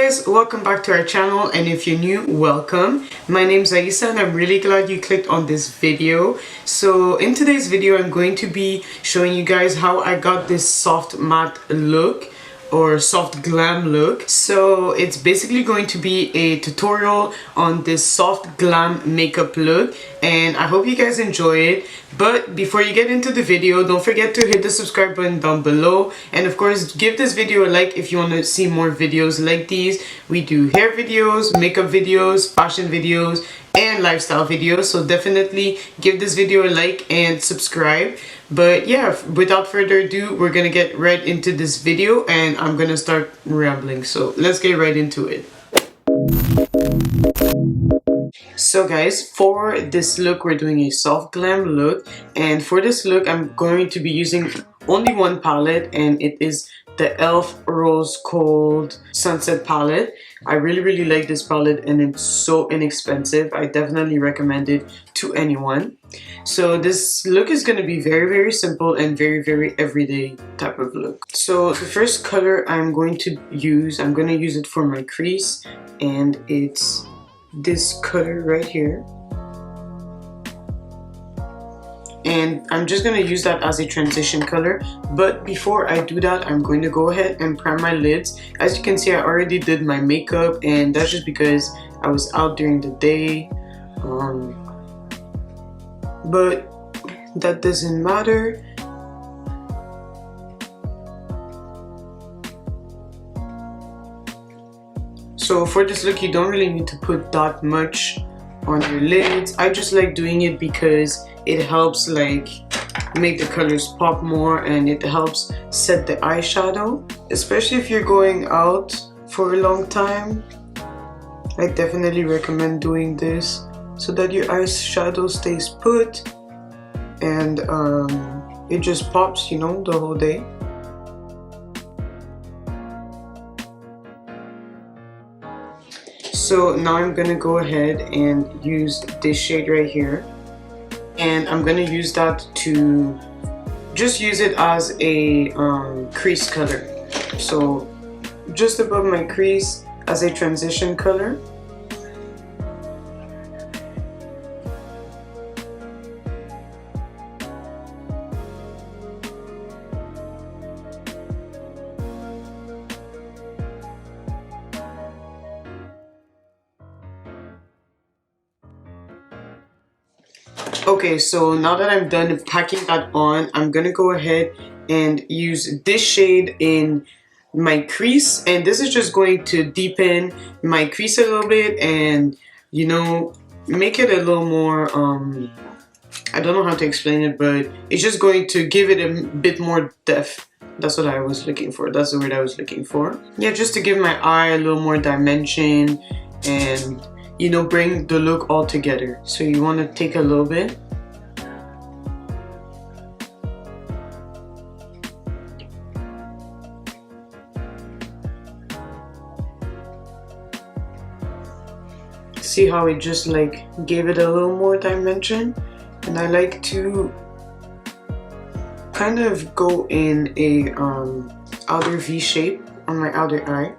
guys, welcome back to our channel, and if you're new, welcome. My name's Aisa and I'm really glad you clicked on this video. So in today's video I'm going to be showing you guys how I got this soft matte look or soft glam look. So it's basically going to be a tutorial on this soft glam makeup look, and I hope you guys enjoy it. But before you get into the video, don't forget to hit the subscribe button down below, and of course give this video a like if you want to see more videos like these. We do hair videos, makeup videos, fashion videos, and lifestyle videos, so definitely give this video a like and subscribe. But yeah, without further ado, we're gonna get right into this video and I'm gonna start rambling, so let's get right into it. So guys, for this look we're doing a soft glam look, and for this look I'm going to be using only one palette, and it is the e.l.f. Rose Gold Sunset palette. I really like this palette and it's so inexpensive. I definitely recommend it to anyone. So this look is going to be very simple and very everyday type of look. So the first color I'm going to use it for my crease, and it's this color right here. And I'm just going to use that as a transition color. But before I do that, I'm going to go ahead and prime my lids. As you can see, I already did my makeup, and that's just because I was out during the day. But that doesn't matter. So for this look, you don't really need to put that much on your lids. I just like doing it because it helps like make the colors pop more, and it helps set the eyeshadow, especially if you're going out for a long time. I definitely recommend doing this so that your eyeshadow stays put and it just pops, you know, the whole day. So now I'm gonna go ahead and use this shade right here, and I'm gonna use that to just use it as a crease color. So just above my crease as a transition color. Okay, so now that I'm done packing that on, I'm gonna go ahead and use this shade in my crease, and this is just going to deepen my crease a little bit and, you know, make it a little more I don't know how to explain it, but it's just going to give it a bit more depth. That's what I was looking for. That's the word I was looking for. Yeah, just to give my eye a little more dimension and, you know, bring the look all together. So you want to take a little bit. See how it just like gave it a little more dimension? And I like to kind of go in a outer V shape on my outer eye.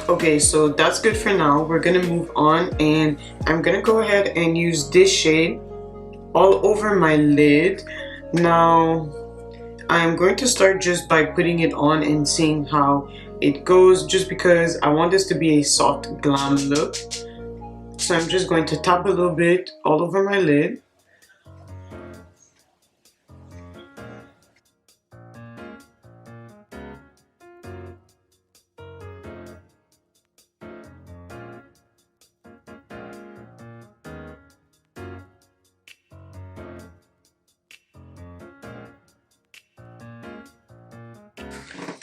Okay, so that's good for now. We're gonna move on, and I'm gonna go ahead and use this shade all over my lid. Now I'm going to start just by putting it on and seeing how it goes, just because I want this to be a soft glam look. So I'm just going to tap a little bit all over my lid.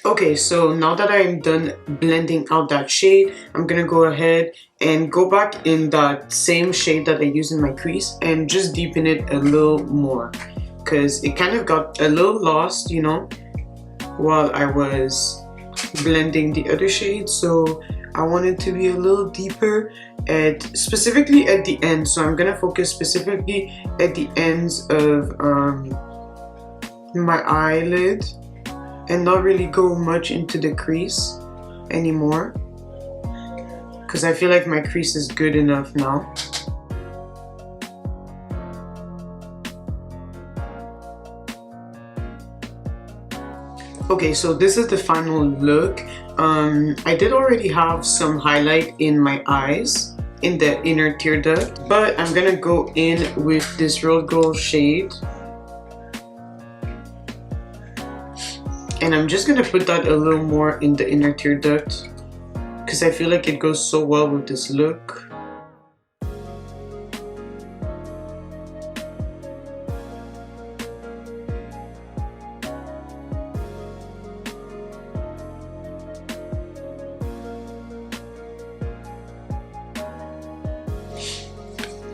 Okay, so now that I'm done blending out that shade, I'm gonna go ahead and go back in that same shade that I used in my crease and just deepen it a little more, because it kind of got a little lost, you know, while I was blending the other shade. So I want it to be a little deeper specifically at the end. So I'm gonna focus specifically at the ends of my eyelid and not really go much into the crease anymore, because I feel like my crease is good enough now. Okay, so this is the final look. I did already have some highlight in my eyes, in the inner tear duct, but I'm gonna go in with this Road Gold shade. And I'm just gonna put that a little more in the inner tear duct, because I feel like it goes so well with this look.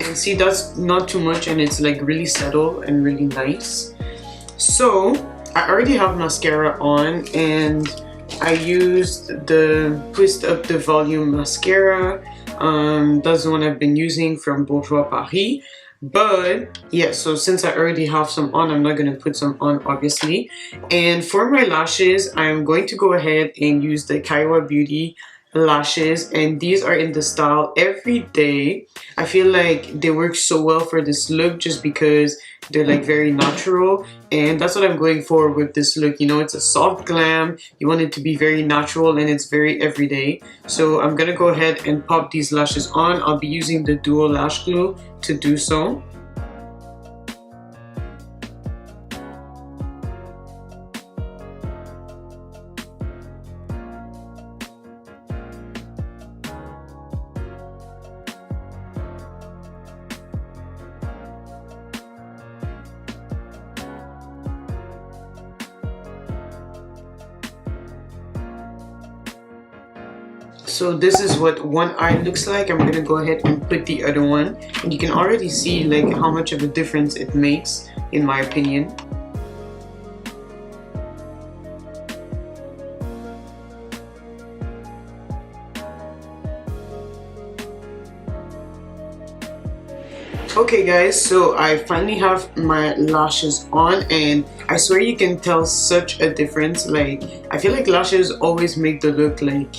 And see, that's not too much, and it's like really subtle and really nice. So I already have mascara on, and I used the Twist Up the Volume mascara. That's the one I've been using from Bourjois Paris. But yeah, so since I already have some on, I'm not going to put some on, obviously. And for my lashes, I'm going to go ahead and use the Kayowa Beauty lashes, and these are in the style Everyday. I feel like they work so well for this look just because they're like very natural, and that's what I'm going for with this look. You know, it's a soft glam, you want it to be very natural, and it's very everyday. So I'm gonna go ahead and pop these lashes on. I'll be using the Duo Lash Glue to do so. So this is what one eye looks like. I'm gonna go ahead and put the other one, and you can already see like how much of a difference it makes, in my opinion. Okay guys, so I finally have my lashes on, and I swear you can tell such a difference. Like, I feel like lashes always make the look like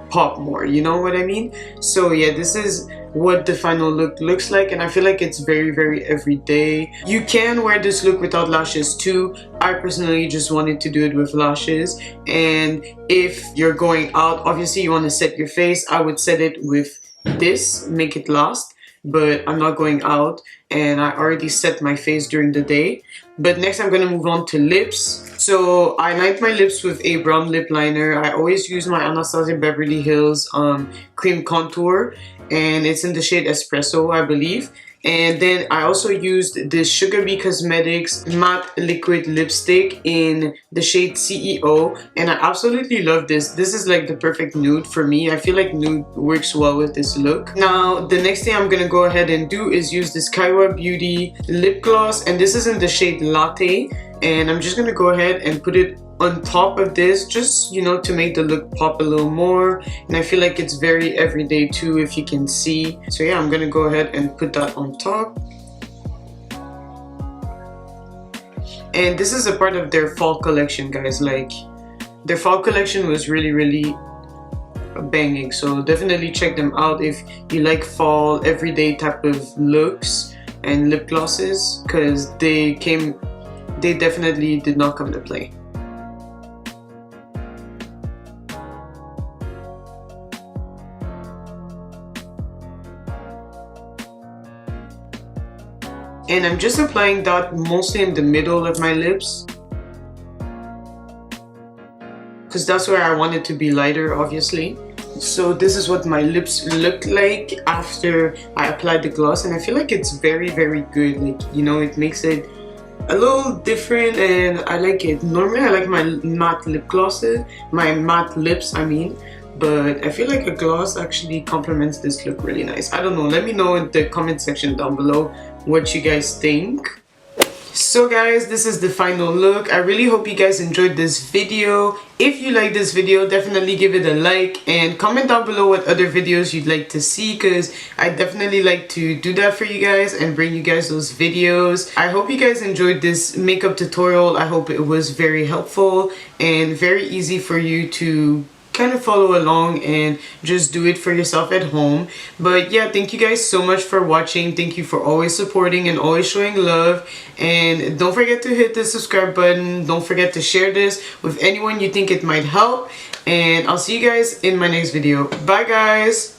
pop more, you know what I mean? So yeah, this is what the final look looks like, and I feel like it's very, very everyday. You can wear this look without lashes too. I personally just wanted to do it with lashes. And if you're going out, obviously you want to set your face, I would set it with this, make it last. But I'm not going out, and I already set my face during the day. But next I'm gonna move on to lips. So I lined my lips with a brown lip liner. I always use my Anastasia Beverly Hills cream contour, and it's in the shade Espresso, I believe. And then I also used this Sugar Bee Cosmetics matte liquid lipstick in the shade CEO, and I absolutely love this. This is like the perfect nude for me. I feel like nude works well with this look. Now the next thing I'm gonna go ahead and do is use this Kayowa Beauty lip gloss, and this is in the shade Latte, and I'm just gonna go ahead and put it on top of this, just, you know, to make the look pop a little more. And I feel like it's very everyday too, if you can see. So yeah, I'm gonna go ahead and put that on top. And this is a part of their fall collection, guys. Like, their fall collection was really, really banging. So definitely check them out if you like fall everyday type of looks and lip glosses, because they definitely did not come to play. And I'm just applying that mostly in the middle of my lips, because that's where I want it to be lighter, obviously. So this is what my lips look like after I applied the gloss, and I feel like it's very, very good. Like, you know, it makes it a little different and I like it. Normally I like my matte lip glosses, my matte lips I mean, but I feel like a gloss actually complements this look really nice. I don't know, let me know in the comment section down below what you guys think. So guys, this is the final look. I really hope you guys enjoyed this video. If you like this video, definitely give it a like and comment down below what other videos you'd like to see, because I definitely like to do that for you guys and bring you guys those videos. I hope you guys enjoyed this makeup tutorial. I hope it was very helpful and very easy for you to kind of follow along and just do it for yourself at home. But yeah, thank you guys so much for watching. Thank you for always supporting and always showing love, and don't forget to hit the subscribe button. Don't forget to share this with anyone you think it might help, and I'll see you guys in my next video. Bye guys.